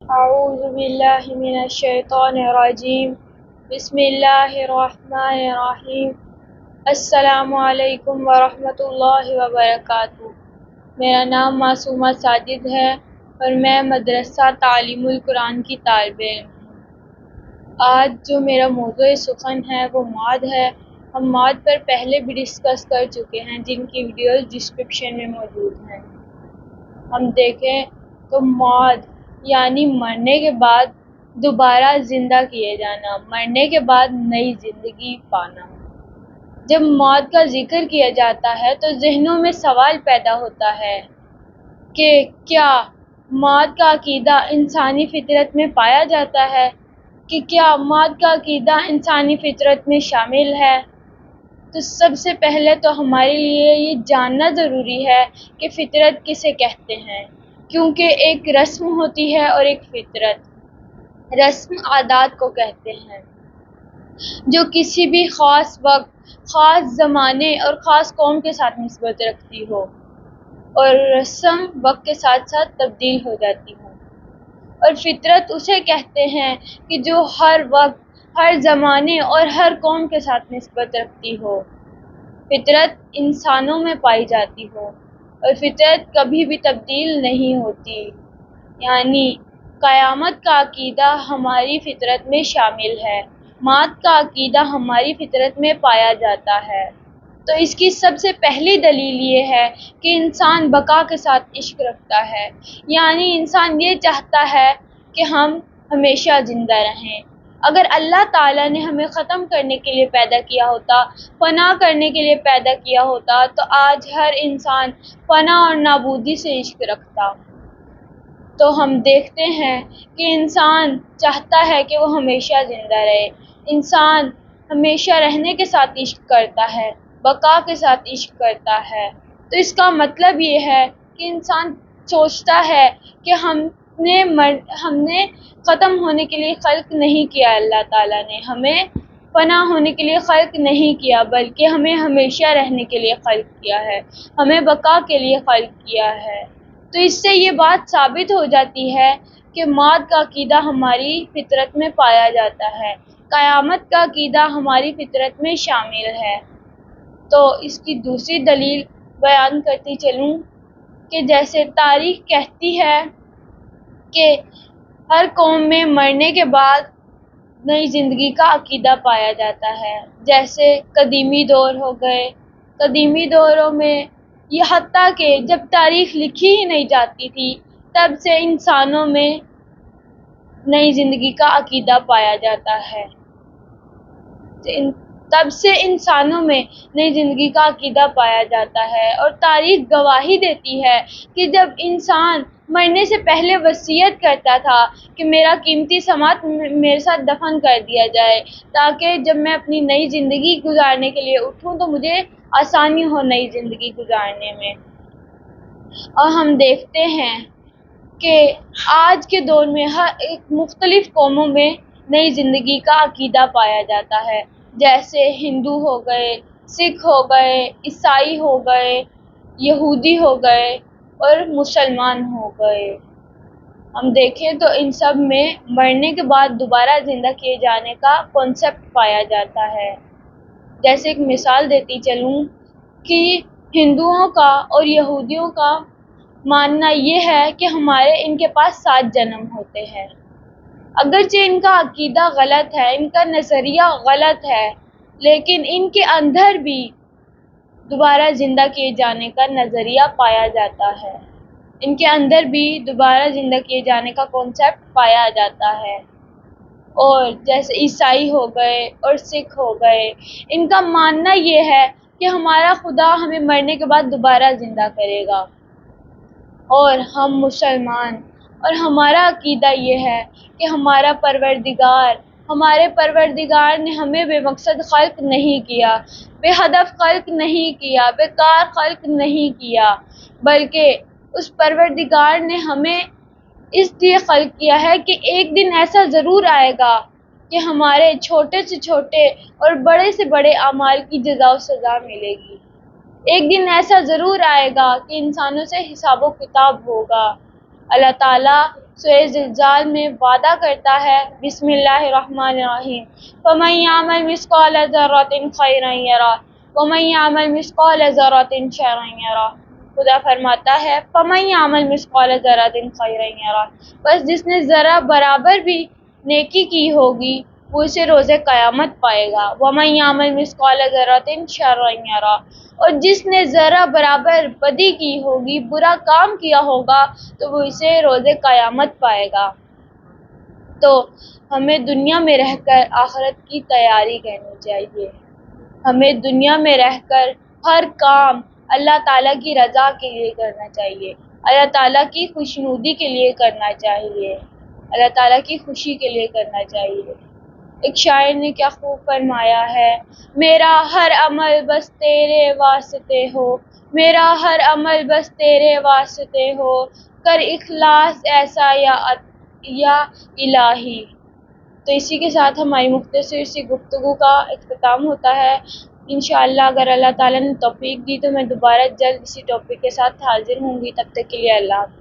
اعوذ باللہ من الشیطان الرجیم بسم اللہ الرحمن الرحیم السلام علیکم ورحمۃ اللہ وبرکاتہ۔ میرا نام معصومہ ساجد ہے اور میں مدرسہ تعلیم القرآن کی طالب علم ہوں۔ آج جو میرا موضوع سخن ہے وہ ماد ہے۔ ہم ماد پر پہلے بھی ڈسکس کر چکے ہیں جن کی ویڈیوز ڈسکرپشن میں موجود ہیں۔ ہم دیکھیں تو ماد یعنی مرنے کے بعد دوبارہ زندہ کیے جانا، مرنے کے بعد نئی زندگی پانا۔ جب موت کا ذکر کیا جاتا ہے تو ذہنوں میں سوال پیدا ہوتا ہے کہ کیا موت کا عقیدہ انسانی فطرت میں پایا جاتا ہے، کہ کیا موت کا عقیدہ انسانی فطرت میں شامل ہے؟ تو سب سے پہلے تو ہمارے لیے یہ جاننا ضروری ہے کہ فطرت کسے کہتے ہیں، کیونکہ ایک رسم ہوتی ہے اور ایک فطرت۔ رسم عادات کو کہتے ہیں جو کسی بھی خاص وقت، خاص زمانے اور خاص قوم کے ساتھ نسبت رکھتی ہو، اور رسم وقت کے ساتھ ساتھ تبدیل ہو جاتی ہو۔ اور فطرت اسے کہتے ہیں کہ جو ہر وقت، ہر زمانے اور ہر قوم کے ساتھ نسبت رکھتی ہو، فطرت انسانوں میں پائی جاتی ہو، اور فطرت کبھی بھی تبدیل نہیں ہوتی۔ یعنی قیامت کا عقیدہ ہماری فطرت میں شامل ہے، موت کا عقیدہ ہماری فطرت میں پایا جاتا ہے۔ تو اس کی سب سے پہلی دلیل یہ ہے کہ انسان بقا کے ساتھ عشق رکھتا ہے، یعنی انسان یہ چاہتا ہے کہ ہم ہمیشہ زندہ رہیں۔ اگر اللہ تعالیٰ نے ہمیں ختم کرنے کے لیے پیدا کیا ہوتا، فنا کرنے کے لیے پیدا کیا ہوتا، تو آج ہر انسان فنا اور نابودی سے عشق رکھتا۔ تو ہم دیکھتے ہیں کہ انسان چاہتا ہے کہ وہ ہمیشہ زندہ رہے، انسان ہمیشہ رہنے کے ساتھ عشق کرتا ہے، بقا کے ساتھ عشق کرتا ہے۔ تو اس کا مطلب یہ ہے کہ انسان سوچتا ہے کہ ہم نے ختم ہونے کے لیے خلق نہیں کیا، اللہ تعالیٰ نے ہمیں فنا ہونے کے لیے خلق نہیں کیا، بلکہ ہمیں ہمیشہ رہنے کے لیے خلق کیا ہے، ہمیں بقا کے لیے خلق کیا ہے۔ تو اس سے یہ بات ثابت ہو جاتی ہے کہ موت کا عقیدہ ہماری فطرت میں پایا جاتا ہے، قیامت کا عقیدہ ہماری فطرت میں شامل ہے۔ تو اس کی دوسری دلیل بیان کرتی چلوں کہ جیسے تاریخ کہتی ہے کہ ہر قوم میں مرنے کے بعد نئی زندگی کا عقیدہ پایا جاتا ہے۔ جیسے قدیمی دور ہو گئے، قدیمی دوروں میں یہ حتیٰ کہ جب تاریخ لکھی ہی نہیں جاتی تھی تب سے انسانوں میں نئی زندگی کا عقیدہ پایا جاتا ہے، تب سے انسانوں میں نئی زندگی کا عقیدہ پایا جاتا ہے۔ اور تاریخ گواہی دیتی ہے کہ جب انسان مرنے سے پہلے وصیت کرتا تھا کہ میرا قیمتی سماعت میرے ساتھ دفن کر دیا جائے تاکہ جب میں اپنی نئی زندگی گزارنے کے لیے اٹھوں تو مجھے آسانی ہو نئی زندگی گزارنے میں۔ اور ہم دیکھتے ہیں کہ آج کے دور میں ہر ایک مختلف قوموں میں نئی زندگی کا عقیدہ پایا جاتا ہے۔ جیسے ہندو ہو گئے، سکھ ہو گئے، عیسائی ہو گئے، یہودی ہو گئے اور مسلمان ہو گئے۔ ہم دیکھیں تو ان سب میں مرنے کے بعد دوبارہ زندہ کیے جانے کا کنسیپٹ پایا جاتا ہے۔ جیسے ایک مثال دیتی چلوں کہ ہندوؤں کا اور یہودیوں کا ماننا یہ ہے کہ ان کے پاس 7 جنم ہوتے ہیں۔ اگرچہ ان کا عقیدہ غلط ہے، ان کا نظریہ غلط ہے، لیکن ان کے اندر بھی دوبارہ زندہ کیے جانے کا نظریہ پایا جاتا ہے، ان کے اندر بھی دوبارہ زندہ کیے جانے کا کنسیپٹ پایا جاتا ہے۔ اور جیسے عیسائی ہو گئے اور سکھ ہو گئے، ان کا ماننا یہ ہے کہ ہمارا خدا ہمیں مرنے کے بعد دوبارہ زندہ کرے گا۔ اور ہم مسلمان، اور ہمارا عقیدہ یہ ہے کہ ہمارے پروردگار نے ہمیں بے مقصد خلق نہیں کیا، بے ہدف خلق نہیں کیا، بیکار خلق نہیں کیا، بلکہ اس پروردگار نے ہمیں اس لیے خلق کیا ہے کہ ایک دن ایسا ضرور آئے گا کہ ہمارے چھوٹے سے چھوٹے اور بڑے سے بڑے اعمال کی جزا و سزا ملے گی۔ ایک دن ایسا ضرور آئے گا کہ انسانوں سے حساب و کتاب ہوگا۔ اللہ تعالیٰ سورہ زلزال میں وعدہ کرتا ہے، بسم اللہ الرحمن الرحیم، فَمَن يَعْمَلْ مِثْقَالَ ذَرَّةٍ خَيْرًا يَرَهُ وَمَن يَعْمَلْ مِثْقَالَ ذَرَّةٍ شَرًّا يَرَهُ۔ خدا فرماتا ہے، فَمَن يَعْمَلْ مِثْقَالَ ذَرَّةٍ خَيْرًا يَرَهُ، بس جس نے ذرہ برابر بھی نیکی کی ہوگی وہ اسے روز قیامت پائے گا، وَمَن يَعْمَلْ مِثْقَالَ ذَرَّةٍ شَرًّا يَرَهُ، اور جس نے ذرہ برابر بدی کی ہوگی، برا کام کیا ہوگا تو وہ اسے روز قیامت پائے گا۔ تو ہمیں دنیا میں رہ کر آخرت کی تیاری کرنی چاہیے، ہمیں دنیا میں رہ کر ہر کام اللہ تعالیٰ کی رضا کے لیے کرنا چاہیے، اللہ تعالیٰ کی خوشنودی کے لیے کرنا چاہیے، اللہ تعالیٰ کی خوشی کے لیے کرنا چاہیے۔ ایک شاعر نے کیا خوب فرمایا ہے، میرا ہر عمل بس تیرے واسطے ہو، میرا ہر عمل بس تیرے واسطے ہو، کر اخلاص ایسا یا الہی۔ تو اسی کے ساتھ ہماری مختصر سی گفتگو کا اختتام ہوتا ہے۔ انشاءاللہ اگر اللہ تعالیٰ نے توفیق دی تو میں دوبارہ جلد اسی ٹاپک کے ساتھ حاضر ہوں گی، تب تک کے لیے اللہ حافظ۔